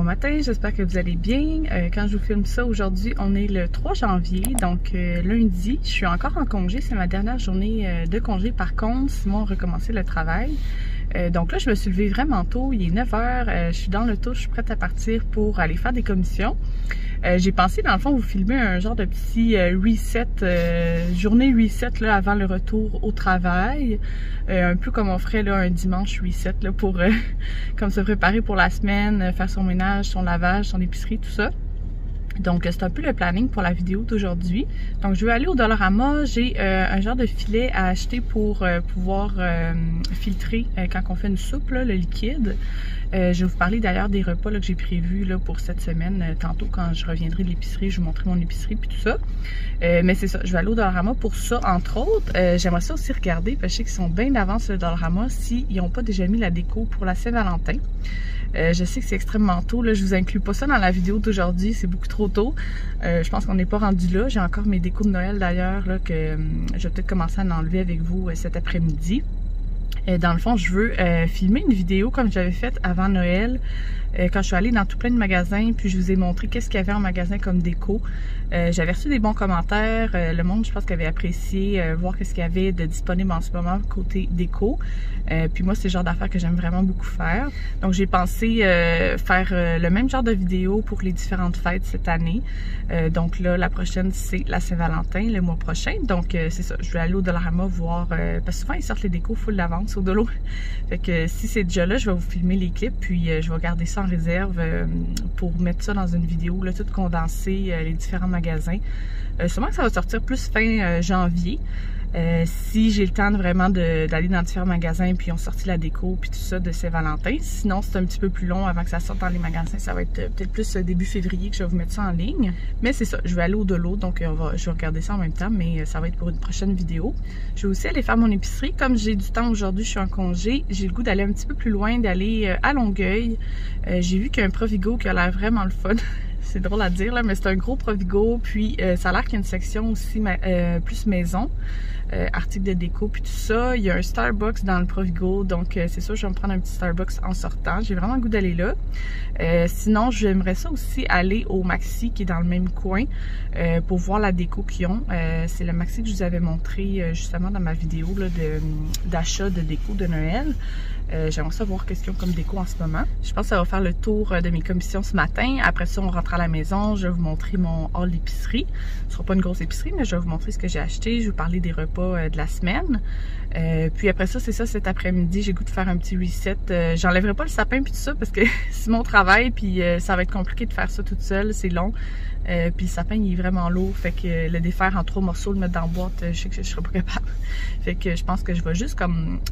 matin, j'espère que vous allez bien. Quand je vous filme ça aujourd'hui, on est le 3 janvier, donc lundi. Je suis encore en congé, c'est ma dernière journée de congé. Par contre, Simon a recommencé le travail. Donc là, je me suis levée vraiment tôt, il est 9 h, je suis dans l'auto, je suis prête à partir pour aller faire des commissions. J'ai pensé, dans le fond, vous filmer un genre de petit reset, journée reset là, avant le retour au travail. Un peu comme on ferait là, un dimanche reset là, pour comme se préparer pour la semaine, faire son ménage, son lavage, son épicerie, tout ça. Donc, c'est un peu le planning pour la vidéo d'aujourd'hui. Donc, je vais aller au Dollarama. J'ai un genre de filet à acheter pour pouvoir filtrer quand on fait une soupe, là, le liquide. Je vais vous parler d'ailleurs des repas là, que j'ai prévus là, pour cette semaine. Tantôt, quand je reviendrai de l'épicerie, je vais vous montrer mon épicerie puis tout ça. Mais c'est ça, je vais aller au Dollarama pour ça, entre autres. J'aimerais ça aussi regarder, parce que je sais qu'ils sont bien d'avance le Dollarama, s'ils n'ont pas déjà mis la déco pour la Saint-Valentin. Je sais que c'est extrêmement tôt, là, je vous inclus pas ça dans la vidéo d'aujourd'hui, c'est beaucoup trop tôt. Je pense qu'on n'est pas rendu là. J'ai encore mes décos de Noël d'ailleurs, là, que je vais peut-être commencer à en enlever avec vous cet après-midi. Dans le fond, je veux filmer une vidéo comme j'avais faite avant Noël, quand je suis allée dans tout plein de magasins, puis je vous ai montré qu'est-ce qu'il y avait en magasin comme déco. J'avais reçu des bons commentaires, le monde, je pense qu'il avait apprécié voir qu'est-ce qu'il y avait de disponible en ce moment côté déco. Puis moi, c'est le genre d'affaires que j'aime vraiment beaucoup faire. Donc j'ai pensé faire le même genre de vidéo pour les différentes fêtes cette année. Donc là, la prochaine, c'est la Saint-Valentin, le mois prochain. Donc c'est ça, je vais aller au Dollarama voir, parce que souvent ils sortent les décos full d'avance au Dolo. Fait que si c'est déjà là, je vais vous filmer les clips, puis je vais garder ça en réserve pour mettre ça dans une vidéo, là, tout condensé, les différents magasins. Sûrement que ça va sortir plus fin janvier. Si j'ai le temps vraiment d'aller dans différents magasins puis ils ont sorti la déco puis tout ça de Saint-Valentin. Sinon, c'est un petit peu plus long avant que ça sorte dans les magasins. Ça va être peut-être plus début février que je vais vous mettre ça en ligne. Mais c'est ça, je vais aller au Dolo, donc je vais regarder ça en même temps, mais ça va être pour une prochaine vidéo. Je vais aussi aller faire mon épicerie. Comme j'ai du temps aujourd'hui, je suis en congé. J'ai le goût d'aller un petit peu plus loin, d'aller à Longueuil. J'ai vu qu'il y a un Provigo qui a l'air vraiment le fun. C'est drôle à dire, là, mais c'est un gros Provigo. Puis ça a l'air qu'il y a une section aussi plus maison, articles de déco, puis tout ça. Il y a un Starbucks dans le Provigo, donc c'est sûr, je vais me prendre un petit Starbucks en sortant. J'ai vraiment le goût d'aller là. Sinon, j'aimerais ça aussi aller au Maxi, qui est dans le même coin, pour voir la déco qu'ils ont. C'est le Maxi que je vous avais montré justement dans ma vidéo d'achat de déco de Noël. J'aimerais ça voir qu'est-ce qu'ils ont comme déco en ce moment. Je pense que ça va faire le tour de mes commissions ce matin. Après ça, on rentre à la maison. Je vais vous montrer mon hall d'épicerie. Ce sera pas une grosse épicerie, mais je vais vous montrer ce que j'ai acheté. Je vais vous parler des repas de la semaine. Puis après ça, c'est ça, cet après-midi, j'ai goût de faire un petit reset. J'enlèverai pas le sapin puis tout ça parce que c'est mon travail, puis ça va être compliqué de faire ça toute seule. C'est long. Puis le sapin, il est vraiment lourd. Fait que le défaire en 3 morceaux, le mettre dans la boîte, je sais que je serai pas capable. Fait que je pense que je vais juste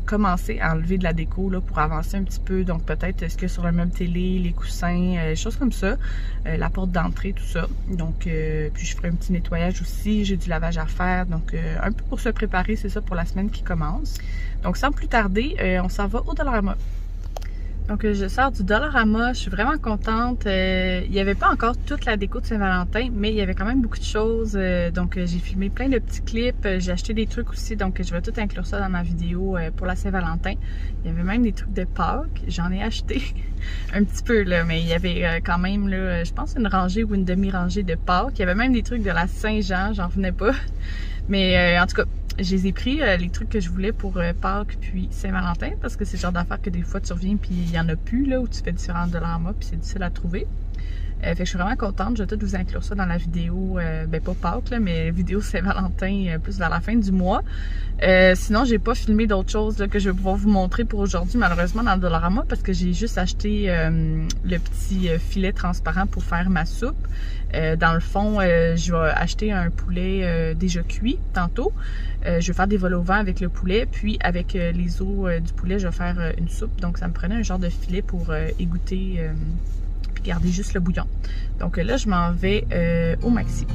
commencer à enlever de la déco là, pour avancer un petit peu. Donc peut-être ce que sur le meuble télé, les coussins, choses comme ça. La porte d'entrée, tout ça. Donc puis je ferai un petit nettoyage aussi. J'ai du lavage à faire. Donc un peu pour se préparer, c'est ça pour la semaine qui commence. Donc sans plus tarder, on s'en va au Dollarama. Donc je sors du Dollarama, je suis vraiment contente. Il n'y avait pas encore toute la déco de Saint-Valentin, mais il y avait quand même beaucoup de choses. Donc j'ai filmé plein de petits clips, j'ai acheté des trucs aussi, donc je vais tout inclure ça dans ma vidéo pour la Saint-Valentin. Il y avait même des trucs de Pâques, j'en ai acheté un petit peu là, mais il y avait quand même là, je pense une rangée ou une demi-rangée de Pâques. Il y avait même des trucs de la Saint-Jean, j'en revenais pas. Mais en tout cas, je les ai pris, les trucs que je voulais pour Pâques puis Saint-Valentin, parce que c'est le genre d'affaires que des fois tu reviens puis il y en a plus, là, où tu fais différents Dollarama puis c'est difficile à trouver. Fait que je suis vraiment contente, je vais tout vous inclure ça dans la vidéo, ben pas Pâques, là, mais vidéo Saint-Valentin plus vers la fin du mois. Sinon, j'ai pas filmé d'autres choses là, que je vais pouvoir vous montrer pour aujourd'hui, malheureusement, dans le Dollarama, parce que j'ai juste acheté le petit filet transparent pour faire ma soupe. Dans le fond, je vais acheter un poulet déjà cuit tantôt. Je vais faire des vols au vent avec le poulet, puis avec les os du poulet, je vais faire une soupe. Donc, ça me prenait un genre de filet pour égoutter puis garder juste le bouillon. Donc là, je m'en vais au Maxi.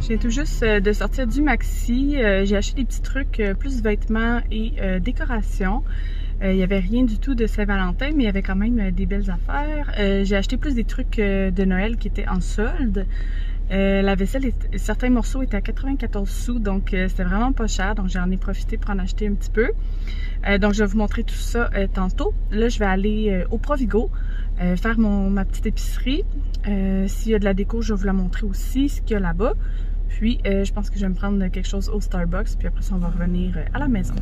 Je viens tout juste de sortir du Maxi. J'ai acheté des petits trucs, plus vêtements et décorations. Il n'y avait rien du tout de Saint-Valentin, mais il y avait quand même des belles affaires. J'ai acheté plus des trucs de Noël qui étaient en solde. La vaisselle, certains morceaux étaient à 94 sous, donc c'était vraiment pas cher. Donc j'en ai profité pour en acheter un petit peu. Donc je vais vous montrer tout ça tantôt. Là, je vais aller au Provigo faire ma petite épicerie. S'il y a de la déco, je vais vous la montrer aussi, ce qu'il y a là-bas. Puis je pense que je vais me prendre quelque chose au Starbucks, puis après ça, on va revenir à la maison.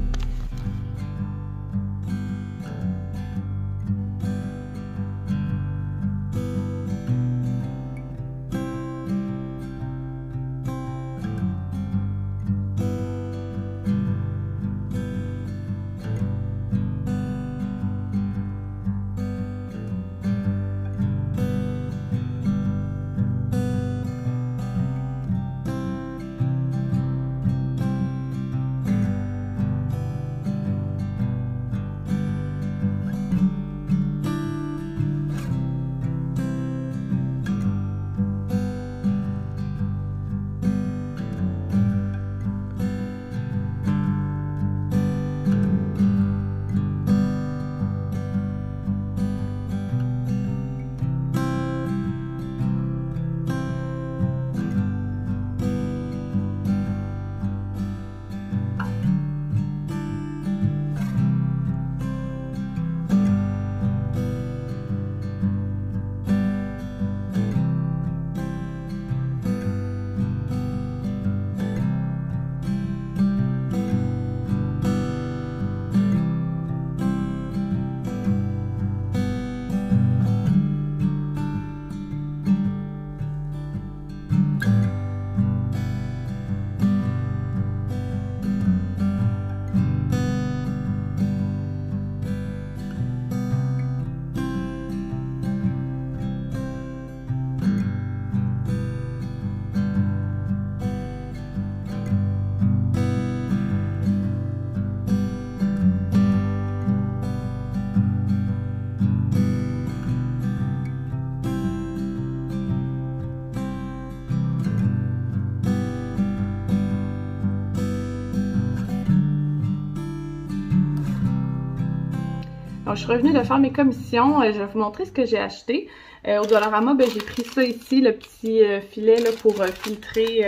Donc, je suis revenue de faire mes commissions. Je vais vous montrer ce que j'ai acheté. Au Dollarama, j'ai pris ça ici, le petit filet là, pour filtrer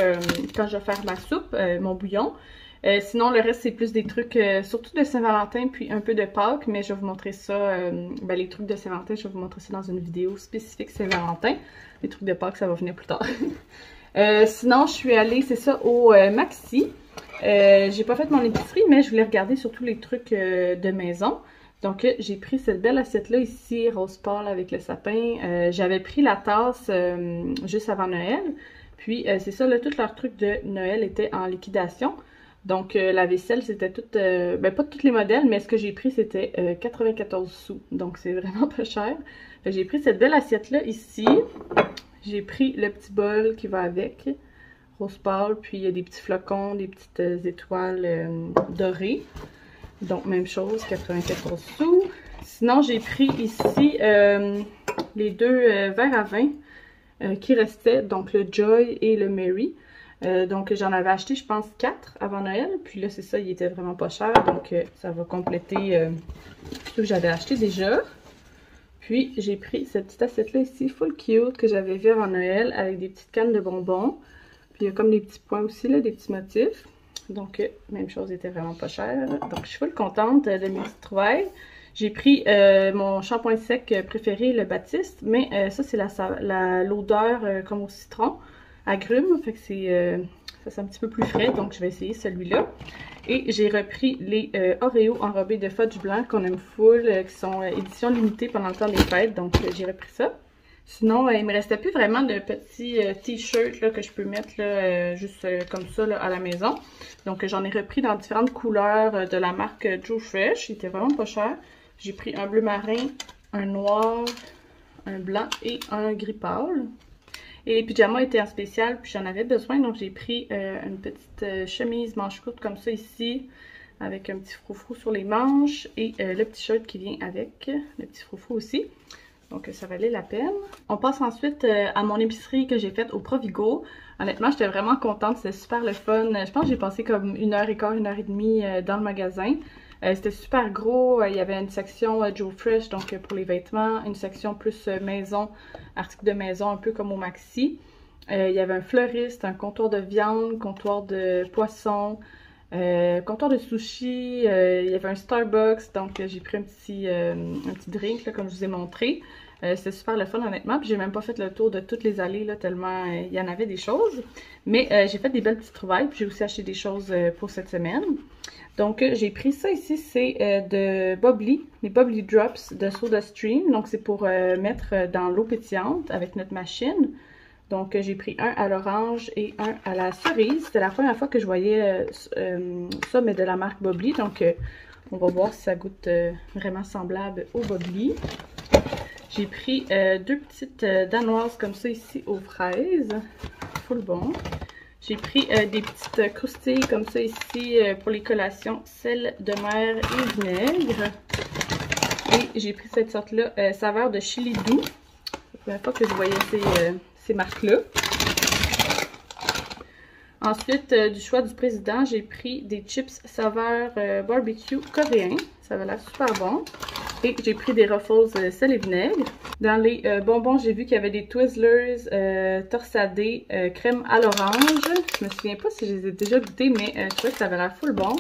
quand je vais faire ma soupe, mon bouillon. Sinon, le reste, c'est plus des trucs, surtout de Saint-Valentin, puis un peu de Pâques. Mais je vais vous montrer ça, les trucs de Saint-Valentin, je vais vous montrer ça dans une vidéo spécifique Saint-Valentin. Les trucs de Pâques, ça va venir plus tard. Sinon, je suis allée, c'est ça, au Maxi. J'ai pas fait mon épicerie, mais je voulais regarder surtout les trucs de maison. Donc, j'ai pris cette belle assiette-là ici, rose pâle avec le sapin. J'avais pris la tasse juste avant Noël. Puis, c'est ça, là, tous leurs trucs de Noël étaient en liquidation. Donc, la vaisselle, c'était toute... pas tous les modèles, mais ce que j'ai pris, c'était 94 sous. Donc, c'est vraiment pas cher. J'ai pris cette belle assiette-là ici. J'ai pris le petit bol qui va avec, rose pâle. Puis, il y a des petits flocons, des petites étoiles dorées. Donc, même chose, 94 sous. Sinon, j'ai pris ici les deux verres à vin qui restaient, donc le Joy et le Mary. Donc, j'en avais acheté, je pense, 4 avant Noël. Puis là, c'est ça, il était vraiment pas cher. Donc, ça va compléter ce que j'avais acheté déjà. Puis, j'ai pris cette petite assiette-là ici, full cute, que j'avais vu avant Noël, avec des petites cannes de bonbons. Puis, il y a comme des petits points aussi, là, des petits motifs. Donc, même chose, était vraiment pas cher. Donc, je suis full contente de mes petites trouvailles. J'ai pris mon shampoing sec préféré, le Baptiste. Mais ça, c'est l'odeur comme au citron, agrumes. Fait que c'est un petit peu plus frais. Donc, je vais essayer celui-là. Et j'ai repris les Oreo enrobés de fudge blanc qu'on aime full, qui sont édition limitée pendant le temps des fêtes. Donc, j'ai repris ça. Sinon, il me restait plus vraiment de petits t-shirts que je peux mettre là, juste comme ça là, à la maison. Donc, j'en ai repris dans différentes couleurs de la marque Joe Fresh. Il était vraiment pas cher. J'ai pris un bleu marin, un noir, un blanc et un gris pâle. Et les pyjamas étaient en spécial, puis j'en avais besoin. Donc, j'ai pris une petite chemise manche courte comme ça ici, avec un petit froufrou sur les manches. Et le petit shirt qui vient avec, le petit froufrou aussi. Donc ça valait la peine. On passe ensuite à mon épicerie que j'ai faite au Provigo. Honnêtement, j'étais vraiment contente, c'était super le fun. Je pense que j'ai passé comme 1h15, 1h30 dans le magasin. C'était super gros, il y avait une section Joe Fresh, donc pour les vêtements, une section plus maison, articles de maison, un peu comme au Maxi. Il y avait un fleuriste, un comptoir de viande, comptoir de poisson, comptoir de sushi, il y avait un Starbucks, donc j'ai pris un petit drink là, comme je vous ai montré. C'était super le fun honnêtement, puis j'ai même pas fait le tour de toutes les allées là, tellement il y en avait des choses. Mais j'ai fait des belles petites trouvailles, puis j'ai aussi acheté des choses pour cette semaine. Donc j'ai pris ça ici, c'est de Bubbly, les Bubbly Drops de SodaStream. Donc c'est pour mettre dans l'eau pétillante avec notre machine. Donc j'ai pris un à l'orange et un à la cerise. C'était la première fois que je voyais ça, mais de la marque Bubbly. Donc on va voir si ça goûte vraiment semblable au Bubbly. J'ai pris deux petites danoises comme ça ici aux fraises. Full bon. J'ai pris des petites croustilles comme ça ici pour les collations, sel de mer et vinaigre. Et j'ai pris cette sorte-là, saveur de chili doux. C'est la première fois que je voyais ces marques-là. Ensuite, du choix du président, j'ai pris des chips saveur barbecue coréen. Ça va l'air super bon. Et j'ai pris des Ruffles sel et vinaigre. Dans les bonbons, j'ai vu qu'il y avait des Twizzlers torsadés crème à l'orange. Je me souviens pas si je les ai déjà goûtés, mais je trouvais que ça avait l'air full bon.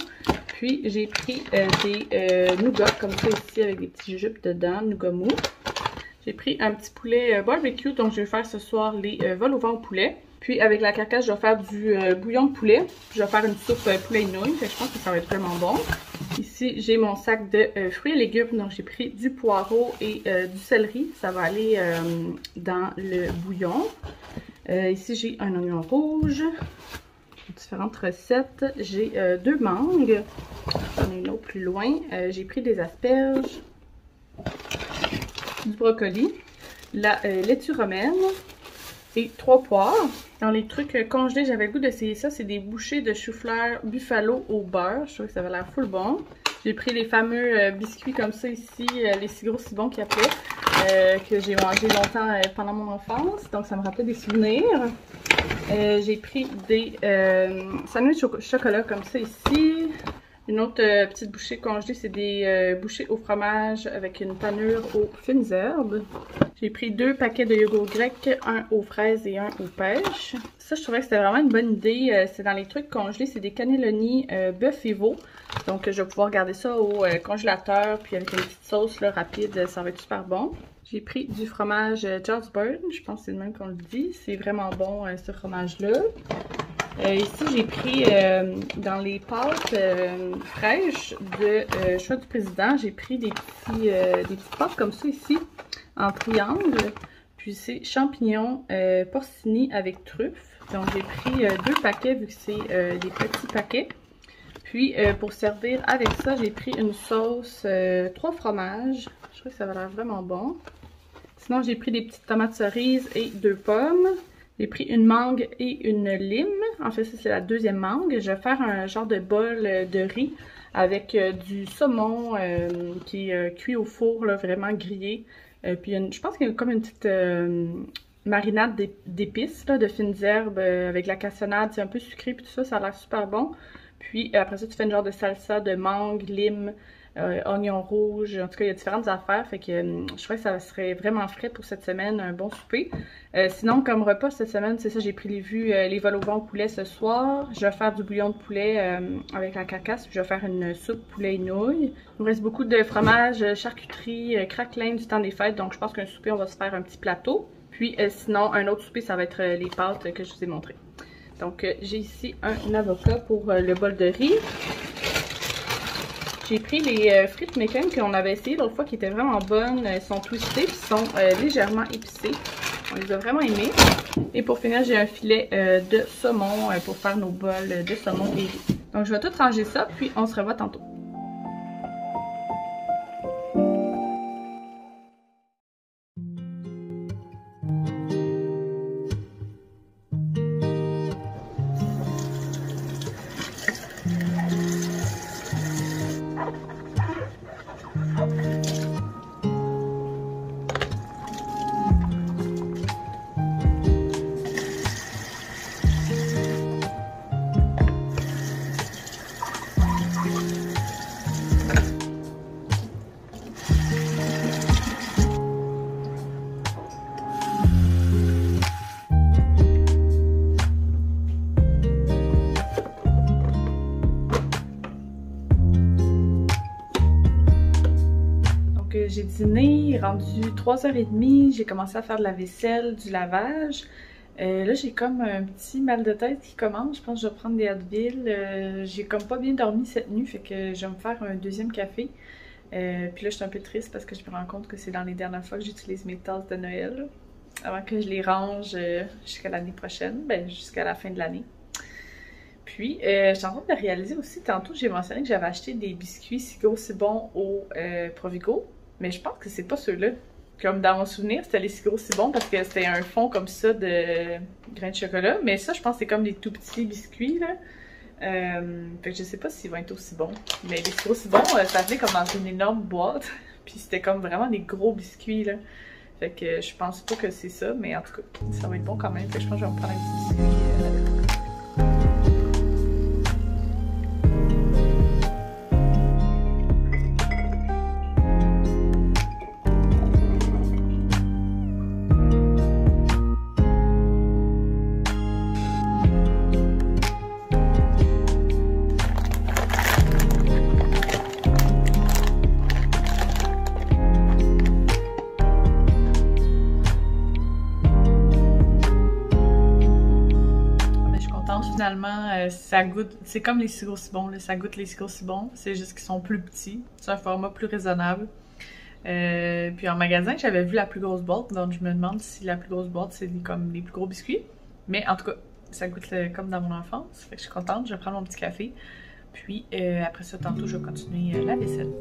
Puis j'ai pris des nougats comme ça ici avec des petits jupes dedans, nougat mou. J'ai pris un petit poulet barbecue, donc je vais faire ce soir les vols au vent au poulet. Puis avec la carcasse, je vais faire du bouillon de poulet. Je vais faire une soupe poulet et nouilles, je pense que ça va être vraiment bon. Ici, j'ai mon sac de fruits et légumes, donc j'ai pris du poireau et du céleri. Ça va aller dans le bouillon. Ici, j'ai un oignon rouge. Différentes recettes. J'ai deux mangues. J'en ai une autre plus loin. J'ai pris des asperges, du brocoli, la laitue romaine et 3 poires. Dans les trucs congelés, j'avais le goût d'essayer ça. C'est des bouchées de chou-fleur buffalo au beurre. Je trouve que ça avait l'air full bon. J'ai pris les fameux biscuits comme ça ici, les si gros si bons qu'ils appelaient, que j'ai mangé longtemps pendant mon enfance. Donc ça me rappelait des souvenirs. J'ai pris des sandwichs au chocolat comme ça ici. Une autre petite bouchée congelée, c'est des bouchées au fromage avec une panure aux fines herbes. J'ai pris 2 paquets de yogourt grec, un aux fraises et un aux pêches. Ça, je trouvais que c'était vraiment une bonne idée. C'est dans les trucs congelés, c'est des cannelloni bœuf et veau. Donc, je vais pouvoir garder ça au congélateur, puis avec une petite sauce là, rapide, ça va être super bon. J'ai pris du fromage Jarlsberg, je pense que c'est le même qu'on le dit. C'est vraiment bon, ce fromage-là. Ici, j'ai pris dans les pâtes fraîches de choix du président, j'ai pris des petites pâtes comme ça ici, en triangle. Puis c'est champignons porcini avec truffes. Donc j'ai pris 2 paquets vu que c'est des petits paquets. Puis pour servir avec ça, j'ai pris une sauce 3 fromages. Je trouve que ça va l'air vraiment bon. Sinon, j'ai pris des petites tomates cerises et 2 pommes. J'ai pris une mangue et une lime. En fait, ça, c'est la deuxième mangue. Je vais faire un genre de bol de riz avec du saumon qui est cuit au four, là, vraiment grillé. Puis je pense qu'il y a comme une petite marinade d'épices, de fines herbes avec la cassonade. C'est un peu sucré puis tout ça, ça a l'air super bon. Puis après ça, tu fais une genre de salsa de mangue, lime, oignon rouge. En tout cas, il y a différentes affaires. Fait que je trouvais que ça serait vraiment frais pour cette semaine, un bon souper. Sinon, comme repas cette semaine, c'est ça, j'ai pris les vols au vent au poulet ce soir. Je vais faire du bouillon de poulet avec la carcasse. Puis je vais faire une soupe poulet et nouilles. Il nous reste beaucoup de fromage, charcuterie, craquelin du temps des fêtes. Donc je pense qu'un souper, on va se faire un petit plateau. Puis sinon, un autre souper, ça va être les pâtes que je vous ai montrées. Donc j'ai ici un avocat pour le bol de riz. J'ai pris les frites mécaniques qu'on avait essayées l'autre fois qui étaient vraiment bonnes. Elles sont twistées et sont légèrement épicées. On les a vraiment aimées. Et pour finir, j'ai un filet de saumon pour faire nos bols de saumon et riz. Donc je vais tout ranger ça, puis on se revoit tantôt. j'ai dîné, rendu 3h30, j'ai commencé à faire de la vaisselle, du lavage. Là, j'ai comme un petit mal de tête qui commence. Je pense que je vais prendre des Advil. J'ai comme pas bien dormi cette nuit, fait que je vais me faire un deuxième café. Puis là, je suis un peu triste parce que je me rends compte que c'est dans les dernières fois que j'utilise mes tasses de Noël, là, avant que je les range jusqu'à l'année prochaine, ben jusqu'à la fin de l'année. Puis, je suis en train de réaliser aussi, tantôt j'ai mentionné que j'avais acheté des biscuits si gros si bons au Provigo, mais je pense que c'est pas ceux-là. Comme dans mon souvenir, c'était les si gros si bons parce que c'était un fond comme ça de grains de chocolat, mais ça, je pense que c'est comme des tout petits biscuits, là. Fait que je sais pas s'ils vont être aussi bons. Mais les si gros si bons, ça venait comme dans une énorme boîte, puis c'était comme vraiment des gros biscuits, là. Fait que je pense pas que c'est ça, mais en tout cas, ça va être bon quand même. Fait que je pense que je vais me prendre un petit biscuit. Finalement, ça goûte, c'est comme les si gros si bons, là, ça goûte les si gros si bons, c'est juste qu'ils sont plus petits, c'est un format plus raisonnable. Puis en magasin, j'avais vu la plus grosse boîte, donc je me demande si la plus grosse boîte c'est comme les plus gros biscuits. Mais en tout cas, ça goûte comme dans mon enfance, fait que je suis contente, je vais prendre mon petit café. Puis après ça, tantôt, je vais continuer la vaisselle.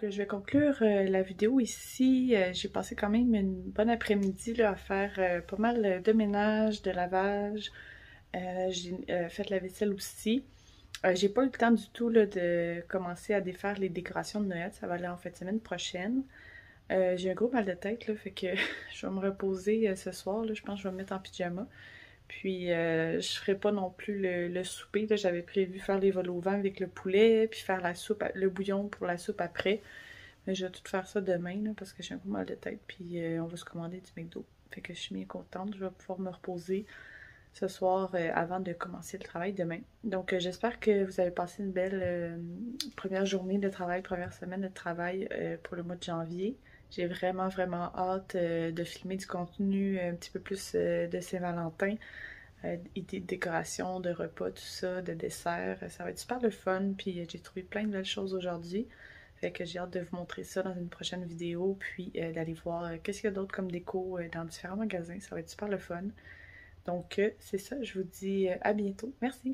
Donc, je vais conclure la vidéo ici. J'ai passé quand même une bonne après-midi à faire pas mal de ménage, de lavage. J'ai fait la vaisselle aussi. J'ai pas eu le temps du tout là, de commencer à défaire les décorations de Noël. Ça va aller en fait semaine prochaine. J'ai un gros mal de tête, là, fait que je vais me reposer ce soir. Là, je pense que je vais me mettre en pyjama. Puis je ferai pas non plus le souper. J'avais prévu faire les vols au vent avec le poulet, puis faire la soupe, le bouillon pour la soupe après. Mais je vais tout faire ça demain là, parce que j'ai un gros mal de tête. Puis on va se commander du McDo. Fait que je suis bien contente. Je vais pouvoir me reposer ce soir avant de commencer le travail demain. Donc j'espère que vous avez passé une belle première journée de travail, première semaine de travail pour le mois de janvier. J'ai vraiment hâte de filmer du contenu un petit peu plus de Saint-Valentin, idées de décoration, de repas, tout ça, de dessert. Ça va être super le fun, puis j'ai trouvé plein de belles choses aujourd'hui. Fait que j'ai hâte de vous montrer ça dans une prochaine vidéo, puis d'aller voir qu'est-ce qu'il y a d'autre comme déco dans différents magasins. Ça va être super le fun. Donc c'est ça, je vous dis à bientôt. Merci!